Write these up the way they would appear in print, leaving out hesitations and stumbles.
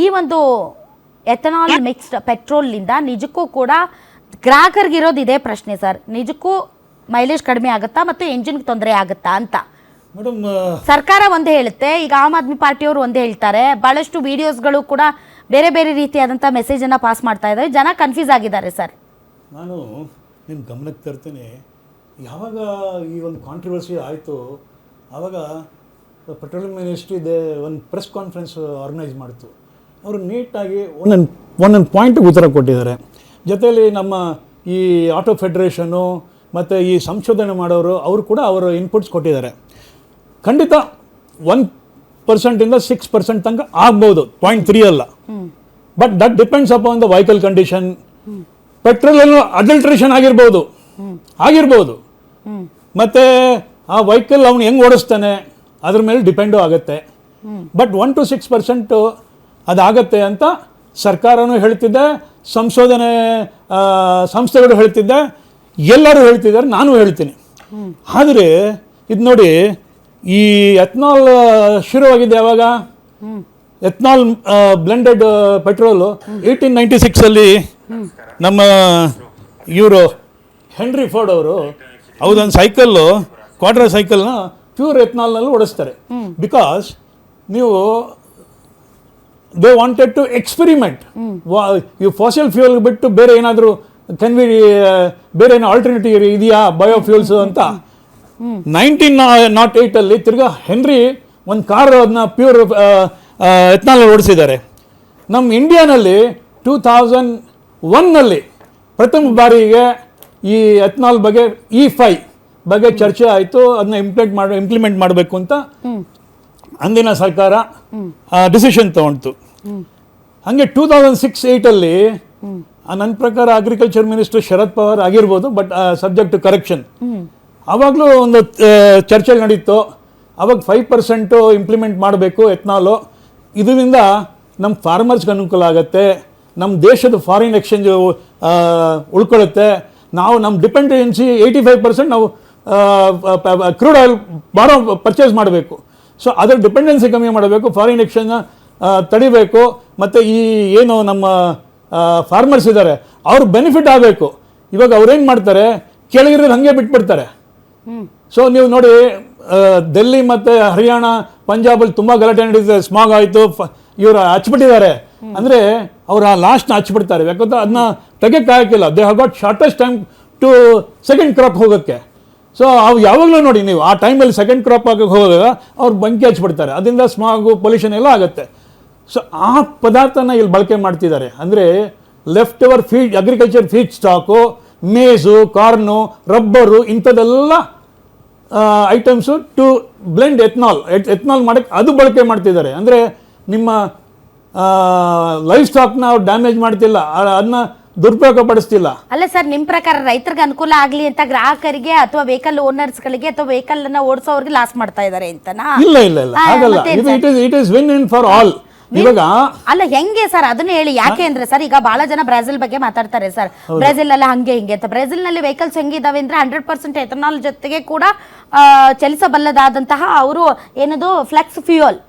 ಈ ಒಂದು ethanol mixed ಪೆಟ್ರೋಲ್ನಿಂದ ನಿಜಕ್ಕೂ ಕೂಡ ಗ್ರಾಹಕರಿಗಿರೋದು ಇದೇ ಪ್ರಶ್ನೆ ಸರ್, ನಿಜಕ್ಕೂ ಮೈಲೇಜ್ ಕಡಿಮೆ ಆಗುತ್ತಾ ಮತ್ತು ಎಂಜಿನ್ಗೆ ತೊಂದರೆ ಆಗುತ್ತಾ ಅಂತ. ಮೇಡಮ್, ಸರ್ಕಾರ ಒಂದೇ ಹೇಳುತ್ತೆ, ಈಗ ಆಮ್ ಆದ್ಮಿ ಪಾರ್ಟಿಯವರು ಒಂದೇ ಹೇಳ್ತಾರೆ, ಭಾಳಷ್ಟು ವಿಡಿಯೋಸ್ಗಳು ಕೂಡ ಬೇರೆ ಬೇರೆ ರೀತಿಯಾದಂಥ ಮೆಸೇಜನ್ನು ಪಾಸ್ ಮಾಡ್ತಾ ಇದ್ದಾರೆ, ಜನ ಕನ್ಫ್ಯೂಸ್ ಆಗಿದ್ದಾರೆ ಸರ್. ನಾನು ನಿಮ್ಮ ಗಮನಕ್ಕೆ ತರ್ತೀನಿ, ಯಾವಾಗ ಈ ಒಂದು ಕಾಂಟ್ರವರ್ಸಿ ಆಯಿತು ಆವಾಗ ಪೆಟ್ರೋಲಿಯಂ ಮಿನಿಸ್ಟ್ರಿ ಒಂದು ಪ್ರೆಸ್ ಕಾನ್ಫರೆನ್ಸ್ ಆರ್ಗನೈಸ್ ಮಾಡಿತು. ಅವರು ನೀಟಾಗಿ ಒಂದೊಂದು ಪಾಯಿಂಟಿಗೆ ಉತ್ತರ ಕೊಟ್ಟಿದ್ದಾರೆ. ಜೊತೆಯಲ್ಲಿ ನಮ್ಮ ಈ ಆಟೋ ಫೆಡರೇಷನು ಮತ್ತು ಈ ಸಂಶೋಧನೆ ಮಾಡೋರು ಅವರು ಕೂಡ ಅವರ ಇನ್ಪುಟ್ಸ್ ಕೊಟ್ಟಿದ್ದಾರೆ. ಖಂಡಿತ 1% 6% ತನಕ ಆಗ್ಬೋದು, 0.3 ಅಲ್ಲ. But that depends upon the vehicle condition. ಪೆಟ್ರೋಲಲ್ಲೂ ಅಡಲ್ಟ್ರೇಷನ್ ಆಗಿರ್ಬೋದು ಮತ್ತು ಆ ವೆಹಿಕಲ್ ಅವನು ಹೆಂಗೆ ಓಡಿಸ್ತಾನೆ ಅದ್ರ ಮೇಲೆ ಡಿಪೆಂಡು ಆಗುತ್ತೆ. ಬಟ್ 1 to 6% ಅದಾಗತ್ತೆ ಅಂತ ಸರ್ಕಾರನೂ ಹೇಳ್ತಿದ್ದೆ, ಸಂಶೋಧನೆ ಸಂಸ್ಥೆಗಳು ಹೇಳ್ತಿದ್ದೆ, ಎಲ್ಲರೂ ಹೇಳ್ತಿದ್ದಾರೆ, ನಾನು ಹೇಳ್ತೀನಿ. ಆದರೆ ಇದು ನೋಡಿ, ಈ ಎಥನಾಲ್ ಶುರುವಾಗಿದೆ ಯಾವಾಗ? ಎಥನಾಲ್ ಬ್ಲೆಂಡೆಡ್ ಪೆಟ್ರೋಲು 1896 ನಮ್ಮ ಇವರು ಹೆನ್ರಿ ಫೋರ್ಡ್ ಅವರು ಅವದೊಂದು ಸೈಕಲ್ಲು, ಕ್ವಾಡ್ರ ಸೈಕಲ್ನ ಪ್ಯೂರ್ ಎಥನಾಲ್ನಲ್ಲಿ ಓಡಿಸ್ತಾರೆ. ಬಿಕಾಸ್ ನೀವು ದೇ ವಾಂಟೆಡ್ ಟು ಎಕ್ಸ್ಪೆರಿಮೆಂಟ್. ಈ ಫಾಸಿಲ್ ಫ್ಯೂಯಲ್ ಬಿಟ್ಟು ಬೇರೆ ಏನಾದರೂ ಬೇರೆ ಏನೋ ಆಲ್ಟರ್ನೇಟಿವ್ ಇದೆಯಾ ಬಯೋಫ್ಯೂಲ್ಸ್ ಅಂತ 1908 ತಿರ್ಗಾ ಹೆನ್ರಿ ಒಂದು ಕಾರ್ ಅದನ್ನ ಪ್ಯೂರ್ ಎಥನಾಲ್ ಓಡಿಸಿದ್ದಾರೆ. ನಮ್ಮ ಇಂಡಿಯಾನಲ್ಲಿ 2001 ಪ್ರಥಮ ಬಾರಿಗೆ ಈ ಎಥನಾಲ್ ಬಗ್ಗೆ E5 ಬಗ್ಗೆ ಚರ್ಚೆ ಆಯಿತು. ಅದನ್ನ ಇಂಪ್ಲಿಮೆಂಟ್ ಮಾಡಬೇಕು ಅಂತ ಅಂದಿನ ಸರ್ಕಾರ ಡಿಸಿಷನ್ ತಗೊಂತು. ಹಾಗೆ 2006-08 ನನ್ನ ಪ್ರಕಾರ ಅಗ್ರಿಕಲ್ಚರ್ ಮಿನಿಸ್ಟರ್ ಶರದ್ ಪವಾರ್ ಆಗಿರ್ಬೋದು, ಬಟ್ ಸಬ್ಜೆಕ್ಟ್ ಟು ಕರೆಕ್ಷನ್. ಆವಾಗಲೂ ಒಂದು ಚರ್ಚೆ ನಡೀತು. ಅವಾಗ 5% ಇಂಪ್ಲಿಮೆಂಟ್ ಮಾಡಬೇಕು ಎಥನಾಲು. ಇದರಿಂದ ನಮ್ಮ ಫಾರ್ಮರ್ಸ್ಗೆ ಅನುಕೂಲ ಆಗುತ್ತೆ, ನಮ್ಮ ದೇಶದ ಫಾರಿನ್ ಎಕ್ಸ್ಚೇಂಜ್ ಉಳ್ಕೊಳ್ಳುತ್ತೆ. ನಮ್ಮ ಡಿಪೆಂಡೆನ್ಸಿ 85% ನಾವು ಕ್ರೂಡ್ ಆಯಿಲ್ ಪರ್ಚೇಸ್ ಮಾಡಬೇಕು. ಸೊ ಅದರ ಡಿಪೆಂಡೆನ್ಸಿ ಕಮ್ಮಿ ಮಾಡಬೇಕು, ಫಾರಿನ್ ಎಕ್ಸ್ಚೇಂಜ್ನ ತಡಿಬೇಕು, ಮತ್ತು ಈ ಏನು ನಮ್ಮ ಫಾರ್ಮರ್ಸ್ ಇದ್ದಾರೆ ಅವ್ರು ಬೆನಿಫಿಟ್ ಆಗಬೇಕು. ಇವಾಗ ಅವ್ರೇನು ಮಾಡ್ತಾರೆ, ಕೆಳಗಿರೋದು ಹಾಗೆ ಬಿಟ್ಬಿಡ್ತಾರೆ. ಸೊ ನೀವು ನೋಡಿ, ಡೆಲ್ಲಿ ಮತ್ತು ಹರಿಯಾಣ, ಪಂಜಾಬಲ್ಲಿ ತುಂಬ ಗಲಾಟೆ ನಡೀತಿದೆ, ಸ್ಮಾಗ್ ಆಯಿತು, ಇವರು ಹಚ್ಬಿಟ್ಟಿದ್ದಾರೆ. ಅಂದರೆ ಅವ್ರು ಆ ಲಾಸ್ಟ್ನ ಹಚ್ಬಿಡ್ತಾರೆ. ಯಾಕಂದ್ರೆ ಅದನ್ನ ತೆಗೆಯೋಕ್ಕಾಗಿಲ್ಲ. They have got shortest time to second crop ಹೋಗೋಕ್ಕೆ. ಸೊ ಅವು ಯಾವಾಗಲೂ ನೋಡಿ, ನೀವು ಆ ಟೈಮಲ್ಲಿ ಸೆಕೆಂಡ್ ಕ್ರಾಪ್ ಆಗೋಕ್ಕೆ ಹೋದಾಗ ಅವ್ರು ಬೆಂಕಿ ಹಚ್ಬಿಡ್ತಾರೆ. ಅದರಿಂದ ಸ್ಮಾಗು, ಪೊಲ್ಯೂಷನ್ ಎಲ್ಲ ಆಗುತ್ತೆ. ಸೊ ಆ ಪದಾರ್ಥನ ಇಲ್ಲಿ ಬಳಕೆ ಮಾಡ್ತಿದ್ದಾರೆ. ಅಂದರೆ left over feed agriculture feed stock, ಮೇಜು, ಕಾರ್ನು, ರಬ್ಬರು, ಇಂಥದ್ದೆಲ್ಲ ಐಟಮ್ಸು ಟು ಬ್ಲೆಂಡ್ ಎಥನಾಲ್ ಮಾಡೋಕ್ಕೆ ಅದು ಬಳಕೆ ಮಾಡ್ತಿದ್ದಾರೆ. ಅಂದರೆ ನಿಮ್ಮ ಲೈಫ್ ಸ್ಟಾಕ್ನ ಅವ್ರು ಡ್ಯಾಮೇಜ್ ಮಾಡ್ತಿಲ್ಲ, ಅದನ್ನ ದುರುಪಯೋಗ ಪಡಿಸ್ತಿಲ್ಲ. ಅಲ್ಲ ಸರ್, ನಿಮ್ಮ ಪ್ರಕಾರ ರೈತರಿಗೆ ಅನುಕೂಲ ಆಗಲಿ ಅಂತ ಗ್ರಾಹಕರಿಗೆ ಅಥವಾ ವೆಹಿಕಲ್ ಓನರ್ಸ್ಗಳಿಗೆ ಅಥವಾ ವೆಹಿಕಲ್ ಅನ್ನ ಓಡಿಸೋರಿಗೆ ಲಾಸ್ ಮಾಡ್ತಾ ಇದ್ದಾರೆ ಅಂತನಾ? ಇಲ್ಲ, ಹಾಗಲ್ಲ. It is win in for all. ಇವಾಗ ಅಲ್ಲ, ಹೆಂಗೆ ಸರ್ ಅದನ್ನ ಹೇಳಿ. ಯಾಕೆ ಅಂದ್ರೆ ಸರ್, ಈಗ ಬಹಳ ಜನ ಬ್ರೆಜಿಲ್ ಬಗ್ಗೆ ಮಾತಾಡ್ತಾರೆ ಸರ್. ಬ್ರೆಜಿಲ್ ಅಲ್ಲ ಹಂಗೆ ಹಿಂಗೆ ಅಂತ. ಬ್ರೆಜಿಲ್ ನಲ್ಲಿ ವೆಹಿಕಲ್ಸ್ ಹೆಂಗಿದಾವೆ ಅಂದ್ರೆ 100% ಎಥನಾಲ್ ಜೊತೆಗೆ ಕೂಡ ಚಲಿಸಬಲ್ಲದಾದಂತಹ ಅವರು ಏನದು ಫ್ಲೆಕ್ಸ್ ಫ್ಯೂಯಲ್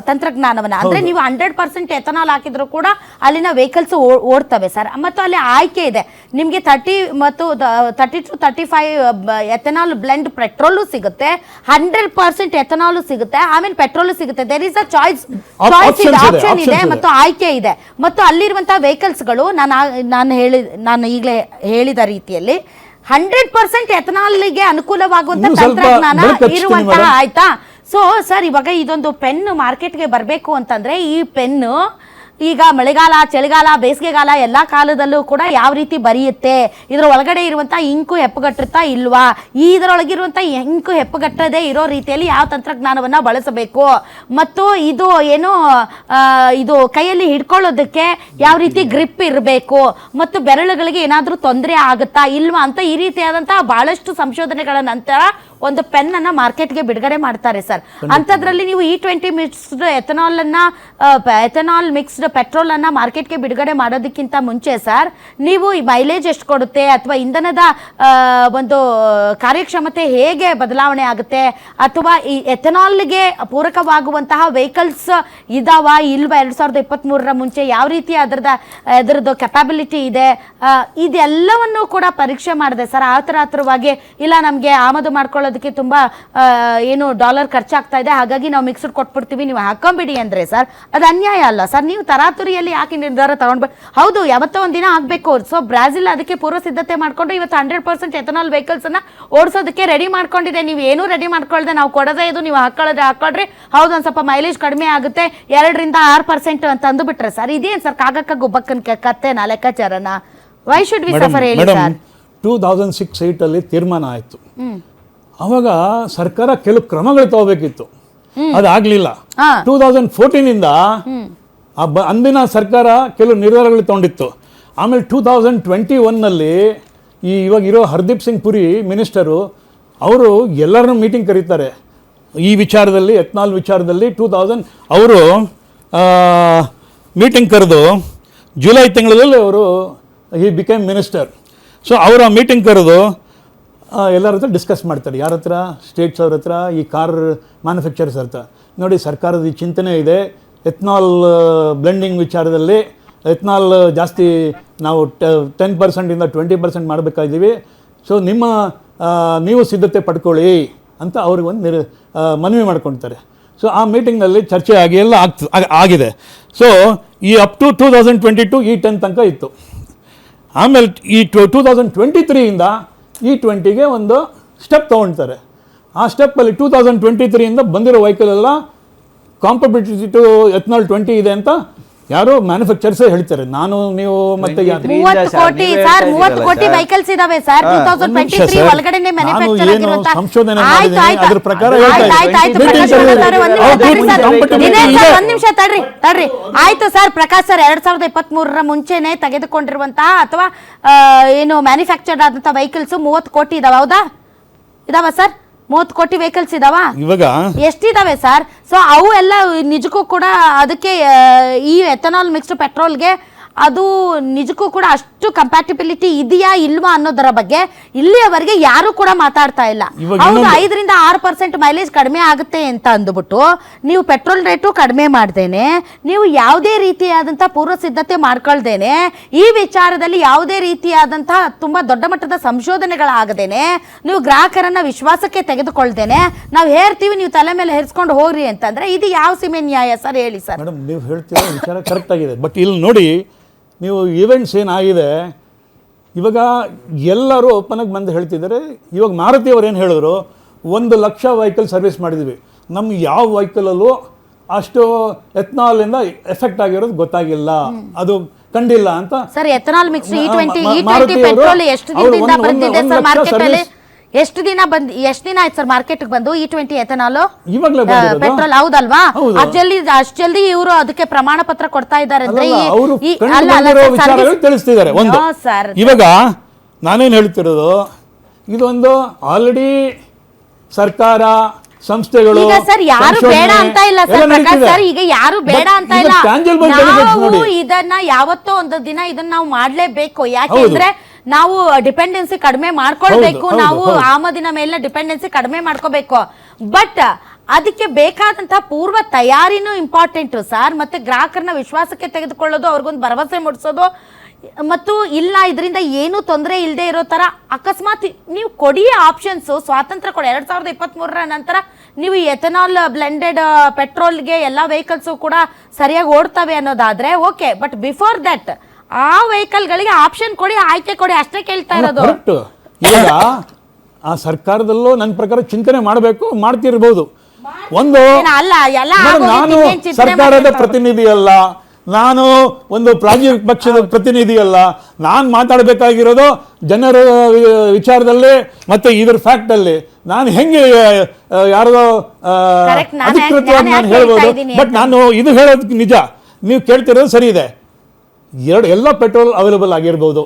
ತಂತ್ರಜ್ಞಾನವನ್ನ, ಅಂದ್ರೆ ನೀವು 100% ಎಥನಾಲ್ ಹಾಕಿದ್ರು ಕೂಡ ಅಲ್ಲಿನ ವೆಹಿಕಲ್ಸ್ ಓಡ್ತವೆ ಸರ್. ಮತ್ತು ಅಲ್ಲಿ ಆಯ್ಕೆ ಇದೆ ನಿಮ್ಗೆ 30 ಮತ್ತು 30 to 35 ಎಥನಾಲ್ ಬ್ಲೆಂಡ್ ಪೆಟ್ರೋಲು ಸಿಗುತ್ತೆ, 100% ಎಥನಾಲು ಸಿಗುತ್ತೆ, ಆಮೇಲೆ ಪೆಟ್ರೋಲು ಸಿಗುತ್ತೆ. ದೇರ್ ಇಸ್ ಅ ಚಾಯ್ಸ್ ಇದೆ, ಆಪ್ಷನ್ ಇದೆ ಮತ್ತು ಆಯ್ಕೆ ಇದೆ. ಮತ್ತು ಅಲ್ಲಿರುವಂತಹ ವೆಹಿಕಲ್ಸ್ಗಳು ನಾನು ಈಗಲೇ ಹೇಳಿದ ರೀತಿಯಲ್ಲಿ 100% ಎಥನಾಲ್ಗೆ ಅನುಕೂಲವಾಗುವಂತ ತಂತ್ರಜ್ಞಾನ ಇರುವಂತಹ, ಆಯ್ತಾ? ಸೊ ಸರ್, ಇವಾಗ ಇದೊಂದು ಪೆನ್ ಮಾರ್ಕೆಟ್ಗೆ ಬರಬೇಕು ಅಂತಂದ್ರೆ ಈ ಪೆನ್ನು ಈಗ ಮಳೆಗಾಲ, ಚಳಿಗಾಲ, ಬೇಸಿಗೆಗಾಲ ಎಲ್ಲ ಕಾಲದಲ್ಲೂ ಕೂಡ ಯಾವ ರೀತಿ ಬರೆಯುತ್ತೆ, ಇದರ ಒಳಗಡೆ ಇರುವಂಥ ಇಂಕು ಹೆಪ್ಪುಗಟ್ಟುತ್ತಾ ಇಲ್ವಾ, ಇದರೊಳಗಿರುವಂಥ ಇಂಕು ಹೆಪ್ಪುಗಟ್ಟದೇ ಇರೋ ರೀತಿಯಲ್ಲಿ ಯಾವ ತಂತ್ರಜ್ಞಾನವನ್ನು ಬಳಸಬೇಕು, ಮತ್ತು ಇದು ಏನು ಇದು ಕೈಯಲ್ಲಿ ಹಿಡ್ಕೊಳ್ಳೋದಕ್ಕೆ ಯಾವ ರೀತಿ ಗ್ರಿಪ್ ಇರಬೇಕು, ಮತ್ತು ಬೆರಳುಗಳಿಗೆ ಏನಾದರೂ ತೊಂದರೆ ಆಗುತ್ತಾ ಇಲ್ವಾ ಅಂತ ಈ ರೀತಿಯಾದಂತಹ ಬಹಳಷ್ಟು ಸಂಶೋಧನೆಗಳ ನಂತರ ಒಂದು ಪೆನ್ ಅನ್ನ ಮಾರ್ಕೆಟ್ಗೆ ಬಿಡುಗಡೆ ಮಾಡ್ತಾರೆ ಸರ್. ಅಂಥದ್ರಲ್ಲಿ ನೀವು E20 mixed ethanol mixed petrol ಅನ್ನ ಮಾರ್ಕೆಟ್ಗೆ ಬಿಡುಗಡೆ ಮಾಡೋದಕ್ಕಿಂತ ಮುಂಚೆ ಸರ್, ನೀವು ಈ ಮೈಲೇಜ್ ಎಷ್ಟು ಕೊಡುತ್ತೆ ಅಥವಾ ಇಂಧನದ ಒಂದು ಕಾರ್ಯಕ್ಷಮತೆ ಹೇಗೆ ಬದಲಾವಣೆ ಆಗುತ್ತೆ, ಅಥವಾ ಈ ಎಥನಾಲ್ಗೆ ಪೂರಕವಾಗುವಂತಹ ವೆಹಿಕಲ್ಸ್ ಇದಾವ ಇಲ್ವಾ 2023 ಮುಂಚೆ, ಯಾವ ರೀತಿ ಅದರದ್ದು ಕೆಪಾಬಿಲಿಟಿ ಇದೆ, ಇದೆಲ್ಲವನ್ನು ಕೂಡ ಪರೀಕ್ಷೆ ಮಾಡಿದೆ ಸರ್. ಆತರವಾಗಿ ಇಲ್ಲ ನಮಗೆ ಆಮದು ಮಾಡ್ಕೊಳ್ಳೋದಕ್ಕೆ ತುಂಬಾ ಏನು ಡಾಲರ್ ಖರ್ಚಾಗ್ತಾ ಇದೆ, ಹಾಗಾಗಿ ನಾವು ಮಿಕ್ಸ್ಡ್ ಕೊಟ್ಬಿಡ್ತೀವಿ, ನೀವು ಹಾಕೊಂಬಿಡಿ ಅಂದ್ರೆ ಸರ್ ಅದು ಅನ್ಯಾಯ ಅಲ್ಲ ಸರ್. ನೀವು ತರಾತುರಿಯಲ್ಲಿ ಯಾಕೆ ನಿರ್ಧಾರ ತಗೊಂಡ್ಬಿಟ್ಟು, ಹೌದು ಯಾವತ್ತೋ ಒಂದಿನ ಆಗ್ಬೇಕು. ಸೊ ಬ್ರಾಜಿಲ್ ಅದಕ್ಕೆ ಪೂರ್ವ ಸಿದ್ಧತೆ ಮಾಡ್ಕೊಂಡು ಇವತ್ತು 100% ಎಥನಾಲ್ ವೆಹಿಕಲ್ಸ್ ಅನ್ನ ಓಡಿಸೋದಕ್ಕೆ ರೆಡಿ ಮಾಡ್ಕೊಂಡಿದೆ. ನೀವು ಏನೂ ರೆಡಿ ಮಾಡ್ಕೊಳ್ದೆ ನಾವು ಕೊಡೋದೇ ಇದು, ನೀವು ಹಾಕೊಳ್ರಿ, ಹೌದು ಒಂದ್ ಸ್ವಲ್ಪ ಮೈಲೇಜ್ ಕಡಿಮೆ ಆಗುತ್ತೆ 2-6% ಅಂತ ಅಂದುಬಿಟ್ರೆ ಸರ್, ಇದೇನ್ ಸರ್ ಕಾಗಕ್ಕ ಗುಬ್ಬಕ್ಕನ ಕತ್ತೆನ ಲೆಕ್ಕಾಚಾರನ? ವೈ ಶುಡ್ ವಿ ಸಫರ್ ಹೇಳಿ ಸರ್? 2006-8 ಅಲ್ಲಿ ತೀರ್ಮಾನ ಆಯ್ತು. ಅವಾಗ ಸರ್ಕಾರ ಕೆಲವು ಕ್ರಮಗಳು ತಗೋಬೇಕಿತ್ತು, ಅದಾಗ್ಲಿಲ್ಲ. 2014 ಇಂದ ಅಂದಿನ ಸರ್ಕಾರ ಕೆಲವು ನಿರ್ಧಾರಗಳು ತಗೊಂಡಿತ್ತು. ಆಮೇಲೆ 2021 ನಲ್ಲಿ ಇವಾಗ ಇರೋ ಹರ್ದೀಪ್ ಸಿಂಗ್ ಪುರಿ ಮಿನಿಸ್ಟರು ಅವರು ಎಲ್ಲರನ್ನೂ ಮೀಟಿಂಗ್ ಕರೀತಾರೆ ಈ ವಿಚಾರದಲ್ಲಿ, ಎಥನಾಲ್ ವಿಚಾರದಲ್ಲಿ. ಅವರು ಮೀಟಿಂಗ್ ಕರೆದು ಜುಲೈ ತಿಂಗಳಲ್ಲಿ ಅವರು ಹಿ ಬಿಕೇಮ್ ಮಿನಿಸ್ಟರ್. ಸೊ ಅವರ ಮೀಟಿಂಗ್ ಕರೆದು ಎಲ್ಲರ ಹತ್ರ ಡಿಸ್ಕಸ್ ಮಾಡ್ತಾರೆ. ಯಾರ ಹತ್ರ? ಸ್ಟೇಟ್ಸ್ ಅವ್ರ ಹತ್ರ, ಈ ಕಾರ್ ಮ್ಯಾನುಫ್ಯಾಕ್ಚರ್ಸ್ ಹತ್ರ. ನೋಡಿ ಸರ್ಕಾರದ ಈ ಚಿಂತನೆ ಇದೆ, ಎಥನಾಲ್ ಬ್ಲೆಂಡಿಂಗ್ ವಿಚಾರದಲ್ಲಿ ಎಥನಾಲ್ ಜಾಸ್ತಿ ನಾವು 10%ಇಂದ 20% ಮಾಡಬೇಕಾಗಿದ್ದೀವಿ. ಸೊ ನೀವು ಸಿದ್ಧತೆ ಪಡ್ಕೊಳ್ಳಿ ಅಂತ ಅವ್ರಿಗೆ ಒಂದು ಮನವಿ ಮಾಡ್ಕೊಳ್ತಾರೆ. ಸೊ ಆ ಮೀಟಿಂಗ್ನಲ್ಲಿ ಚರ್ಚೆ ಆಗಿ ಎಲ್ಲ ಆಗಿದೆ. ಸೊ ಈ ಅಪ್ ಟು 2022 E10 ತನಕ ಇತ್ತು. ಆಮೇಲೆ ಈ 2023ಇಂದ E20ಗೆ ಒಂದು ಸ್ಟೆಪ್ ತೊಗೊಳ್ತಾರೆ. ಆ ಸ್ಟೆಪ್ಪಲ್ಲಿ 2023ಇಂದ ಬಂದಿರೋ ವೆಹಿಕಲ್ ಎಲ್ಲ ಕಾಂಪಬಿಲಿಟಿ ಟು ಎಥನಾಲ್ 20 ಇದೆ ಅಂತ ಯಾರು ಮ್ಯಾನುಫ್ಯಾಕ್ಚರ್ಸೇ ಹೇಳ್ತಾರೆ. ನಾನು ನೀವು ಮತ್ತೆ 30 ಕೋಟಿ ವೆಹಿಕಲ್ಸ್ ಇದಾವೆ ಸರ್ 2023 ಒಳಗಡೆನೆ ಮ್ಯಾನುಫ್ಯಾಕ್ಚರ್ ಆಗಿರುವಂತ. ಸಂಶೋಧನೆ ಮಾಡಿದ್ದೀನಿ, ಅದರ ಪ್ರಕಾರ ಒಂದ್ ನಿಮಿಷ ತಡ್ರಿ. ಆಯ್ತು ಸರ್, ಪ್ರಕಾಶ್ ಸರ್ 2023 ಮುಂಚೆನೆ ತೆಗೆದುಕೊಂಡಿರುವಂತಹ ಅಥವಾ ಏನು ಮ್ಯಾನುಫ್ಯಾಕ್ಚರ್ಡ್ ಆದಂತ ವೆಹಿಕಲ್ಸ್ 30 ಕೋಟಿ ಇದಾವ, ಹೌದಾ? ಇದಾವ ಸರ್ 30 ಕೋಟಿ ವೆಹಿಕಲ್ಸ್ ಇದಾವ? ಇವಾಗ ಎಷ್ಟಿದಾವೆ ಸರ್? ಸೊ ಅವು ಎಲ್ಲ ನಿಜಕ್ಕೂ ಕೂಡ ಅದಕ್ಕೆ ಈ ಎಥನಾಲ್ ಮಿಕ್ಸ್ಡ್ ಪೆಟ್ರೋಲ್ಗೆ ಅದು ನಿಜಕ್ಕೂ ಕೂಡ ಅಷ್ಟು ಕಂಪ್ಯಾಟಿಬಿಲಿಟಿ ಇದೆಯಾ ಇಲ್ವಾ ಅನ್ನೋದರ ಬಗ್ಗೆ ಇಲ್ಲಿಯವರೆಗೆ ಯಾರು ಕೂಡ ಮಾತಾಡ್ತಾ ಇಲ್ಲ. ಹೌದು 5-6% ಮೈಲೇಜ್ ಕಡಿಮೆ ಆಗುತ್ತೆ ಅಂತ ಅಂದ್ಬಿಟ್ಟು ನೀವು ಪೆಟ್ರೋಲ್ ರೇಟು ಕಡಿಮೆ ಮಾಡ್ದೇನೆ, ನೀವು ಯಾವುದೇ ರೀತಿಯಾದಂತಹ ಪೂರ್ವ ಸಿದ್ಧತೆ ಮಾಡ್ಕೊಳ್ದೇನೆ, ಈ ವಿಚಾರದಲ್ಲಿ ಯಾವುದೇ ರೀತಿಯಾದಂತಹ ತುಂಬಾ ದೊಡ್ಡ ಮಟ್ಟದ ಸಂಶೋಧನೆಗಳಾಗದೇನೆ, ನೀವು ಗ್ರಾಹಕರನ್ನ ವಿಶ್ವಾಸಕ್ಕೆ ತೆಗೆದುಕೊಳ್ದೇನೆ ನಾವು ಹೇರ್ತೀವಿ ನೀವು ತಲೆ ಮೇಲೆ ಹೇರಿಸ್ಕೊಂಡು ಹೋಗ್ರಿ ಅಂತಂದ್ರೆ ಇದು ಯಾವ ಸೀಮೆ ನ್ಯಾಯ ಸರ್? ಹೇಳಿ ಸರ್. ಮೇಡಮ್, ನೀವು ಹೇಳ್ತೀರ ವಿಚಾರ ಕರೆಕ್ಟ್ ಆಗಿದೆ. ಬಟ್ ಇಲ್ಲಿ ನೋಡಿ, ನೀವು ಈವೆಂಟ್ಸ್ ಏನಾಗಿದೆ ಇವಾಗ ಎಲ್ಲರೂ ಓಪನ್ ಆಗಿ ಬಂದು ಹೇಳ್ತಿದ್ದಾರೆ. ಇವಾಗ ಮಾರುತಿ ಅವ್ರು ಏನು ಹೇಳಿದ್ರು, 1 ಲಕ್ಷ ವೆಹಿಕಲ್ ಸರ್ವಿಸ್ ಮಾಡಿದ್ವಿ, ನಮ್ಗೆ ಯಾವ ವೆಹಿಕಲಲ್ಲೂ ಅಷ್ಟು ಎಥನಾಲಿಂದ ಎಫೆಕ್ಟ್ ಆಗಿರೋದು ಗೊತ್ತಾಗಿಲ್ಲ, ಅದು ಕಂಡಿಲ್ಲ ಅಂತ. Sir ethanol mix E20 petrol ಎಷ್ಟು ದಿನದಿಂದ ಬಂದಿದೆ ಸರ್ ಮಾರ್ಕೆಟ್ ಅಲ್ಲಿ? ಎಷ್ಟು ದಿನ ಆಯ್ತು ಸರ್ ಮಾರ್ಕೆಟ್ಗೆ ಬಂದು E20 ಎಥನಾಲ್ ಪೆಟ್ರೋಲ್? ಹೌದಲ್ವಾ? ಅಷ್ಟು ಜಲ್ದಿ ಇವರು ಅದಕ್ಕೆ ಪ್ರಮಾಣ ಪತ್ರ ಕೊಡ್ತಾ ಇದ್ದಾರೆ ಅಂದ್ರೆ ತಿಳಿಸ್ತಿದ್ದಾರೆ. ಒಂದು ಇವಾಗ ನಾನೇನು ಹೇಳ್ತಿರೋದು, ಇದೊಂದು ಆಲ್ರೆಡಿ ಸರ್ಕಾರ ಸಂಸ್ಥೆಗಳು ಸರ್ ಯಾರು ಬೇಡ ಅಂತ ಇಲ್ಲ ಸರ್ ಪ್ರಕಾಶ್ ಸರ್, ಈಗ ಯಾರು ಬೇಡ ಅಂತ ಇಲ್ಲ. ನಾವು ಇದನ್ನ ಯಾವತ್ತೋ ಒಂದು ದಿನ ಇದನ್ನ ನಾವು ಮಾಡ್ಲೇಬೇಕು. ಯಾಕೆಂದ್ರೆ ನಾವು ಡಿಪೆಂಡೆನ್ಸಿ ಕಡಿಮೆ ಮಾಡ್ಕೊಳ್ಬೇಕು, ನಾವು ಆಮದಿನ ಮೇಲೆ ಡಿಪೆಂಡೆನ್ಸಿ ಕಡಿಮೆ ಮಾಡ್ಕೋಬೇಕು. ಬಟ್ ಅದಕ್ಕೆ ಬೇಕಾದಂತಹ ಪೂರ್ವ ತಯಾರಿನೂ ಇಂಪಾರ್ಟೆಂಟ್ ಸರ್. ಮತ್ತೆ ಗ್ರಾಹಕರನ್ನ ವಿಶ್ವಾಸಕ್ಕೆ ತೆಗೆದುಕೊಳ್ಳೋದು, ಅವ್ರಿಗೊಂದು ಭರವಸೆ ಮೂಡಿಸೋದು, ಮತ್ತು ಇಲ್ಲ ಇದರಿಂದ ಏನು ತೊಂದರೆ ಇಲ್ಲದೆ ಇರೋ ತರ ಅಕಸ್ಮಾತ್ ನೀವು ಕೊಡಿ ಆಪ್ಷನ್ಸ್, ಸ್ವಾತಂತ್ರ್ಯ ಕೊಡಿ. 2023 ನಂತರ ನೀವು ಎಥನಾಲ್ ಬ್ಲೆಂಡೆಡ್ ಪೆಟ್ರೋಲ್ಗೆ ಎಲ್ಲ ವೆಹಿಕಲ್ಸ್ ಕೂಡ ಸರಿಯಾಗಿ ಓಡ್ತವೆ ಅನ್ನೋದಾದ್ರೆ ಓಕೆ, ಬಟ್ ಬಿಫೋರ್ ದಟ್ ಆ ವೆಹಿಕಲ್ಗಳಿಗೆ ಆಪ್ಷನ್ ಕೊಡಿ, ಆಯ್ಕೆ ಕೊಡಿ, ಅಷ್ಟೇ ಕೇಳ್ತಾ ಇರೋದು. ಈಗ ಆ ಸರ್ಕಾರದಲ್ಲೂ ನನ್ನ ಪ್ರಕಾರ ಚಿಂತನೆ ಮಾಡಬೇಕು, ಮಾಡ್ತಿರ್ಬೋದು. ಒಂದು ನಾನು ಸರ್ಕಾರದ ಪ್ರತಿನಿಧಿ ಅಲ್ಲ, ನಾನು ಒಂದು ಪಕ್ಷದ ಪ್ರತಿನಿಧಿ ಅಲ್ಲ. ನಾನು ಮಾತಾಡಬೇಕಾಗಿರೋದು ಜನರ ವಿಚಾರದಲ್ಲಿ ಮತ್ತೆ ಇದ್ರ ಫ್ಯಾಕ್ಟ್ ಅಲ್ಲಿ. ನಾನು ಹೆಂಗೆ ಯಾರದೋ ಅಧಿಕೃತವಾಗಿ ನಾನು ಹೇಳ್ಬೋದು, ಬಟ್ ನಾನು ಇದು ಹೇಳೋದಕ್ಕೆ ನಿಜ. ನೀವು ಕೇಳ್ತಿರೋದು ಸರಿ ಇದೆ, ಎಲ್ಲ ಪೆಟ್ರೋಲ್ ಅವೈಲೇಬಲ್ ಆಗಿರ್ಬೋದು.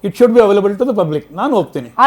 It should be available to the public. ನಾನು ಹೋಗ್ತೀನಿ.